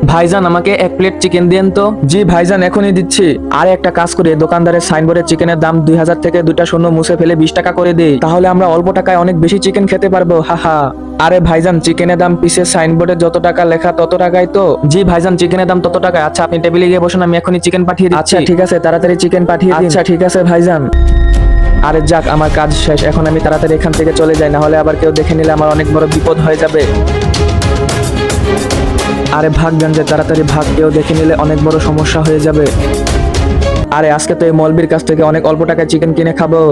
ভাইজান আমাকে 1 plate chicken দিয়েন তো। জি ভাইজান এখনই দিচ্ছি। আর একটা কাজ করে দোকানদারের সাইনবোর্ডে চিকেনের দাম 2000 থেকে 2টা শূন্য মুছে ফেলে 20 টাকা করে দেই, তাহলে আমরা অল্প টাকায় অনেক বেশি চিকেন খেতে পারবো। হাহা। আরে ভাইজান চিকেনের দাম পিসের সাইনবোর্ডে যত টাকা লেখা তত টাকাই তো। জি ভাইজান চিকেনের দাম তত টাকা। আচ্ছা আপনি টেবিলে গিয়ে বসুন, আমি এখনই চিকেন পাঠিয়ে দিচ্ছি। আচ্ছা ঠিক আছে, তাড়াতাড়ি চিকেন পাঠিয়ে দিন। আচ্ছা ঠিক আছে ভাইজান। আরে যাক আমার কাজ শেষ, এখন আমি তাড়াতাড়ি এখান থেকে চলে যাই, না হলে আবার কেউ দেখে নিলে আমার অনেক বড় বিপদ হয়ে যাবে। আরে ভাগ গাঞ্জে, তাড়াতাড়ি ভাগ, কেউ দেখে নিলে অনেক বড় সমস্যা হয়ে যাবে। আরে আজকে তো এই মলবির কাছ থেকে অনেক অল্প টাকায় চিকেন কিনে খাবো।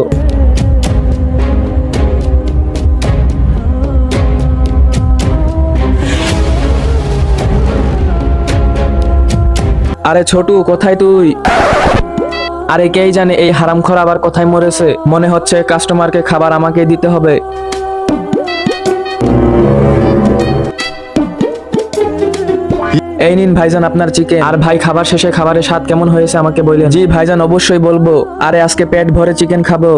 আরে ছোটু কোথায় তুই? আরে কে জানে এই হারামখোর আবার কোথায় মরেছে। মনে হচ্ছে কাস্টমারকে খাবার আমাকে দিতে হবে। এই নিন ভাইজান আপনার চিকেন। আর ভাই খাবার শেষে খাবারের স্বাদ কেমন হয়েছে আমাকে বললেন। জি ভাইজান অবশ্যই বলবো। আরে আজকে পেট ভরে চিকেন খাবো।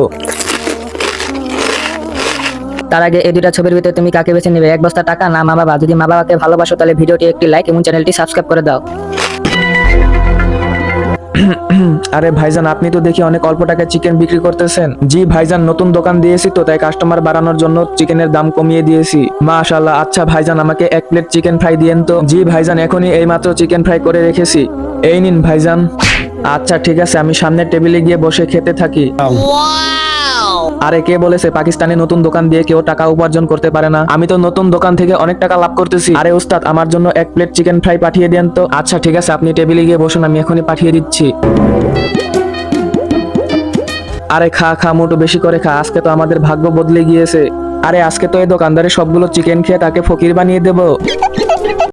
তার আগে এই দুটা ছবির ভিতরে তুমি কাকে বেছে নেবে, 1 বস্তা টাকা না মা বাবা? যদি মা বাবাকে ভালোবাসো তাহলে ভিডিওটি একটি লাইক এবং চ্যানেলটি সাবস্ক্রাইব করে দাও। আরে ভাইজান আপনি তো দেখি অনেক অল্প টাকায় চিকেন বিক্রি করতেছেন। জি ভাইজান নতুন দোকান দিয়েছি তো, তাই কাস্টমার বাড়ানোর জন্য চিকেনের দাম কমিয়ে দিয়েছি। মাশাআল্লাহ। আচ্ছা ভাইজান আমাকে 1 প্লেট চিকেন ফ্রাই দিয়েন তো। জি ভাইজান এখনই এইমাত্র চিকেন ফ্রাই করে রেখেছি, এই নিন ভাইজান। আচ্ছা ঠিক আছে, আমি সামনের টেবিলে গিয়ে বসে খেতে থাকি। আরে কে বলেছে পাকিস্তানে নতুন দোকান দিয়ে কেউ টাকা উপার্জন করতে পারে না? আমি তো নতুন দোকান থেকে অনেক টাকা লাভ করতেছি। আরে উস্তাদ আমার জন্য 1 প্লেট চিকেন ফ্রাই পাঠিয়ে দেন তো। আচ্ছা ঠিক আছে, আপনি টেবিলে গিয়ে বসুন, আমি এখনই পাঠিয়ে দিচ্ছি। আরে খা খা, মোটু বেশি করে খা, আজকে তো আমাদের ভাগ্য বদলে গিয়েছে। আরে আজকে তো এই দোকানদারের সবগুলো চিকেন খেয়ে তাকে ফকির বানিয়ে দেবো।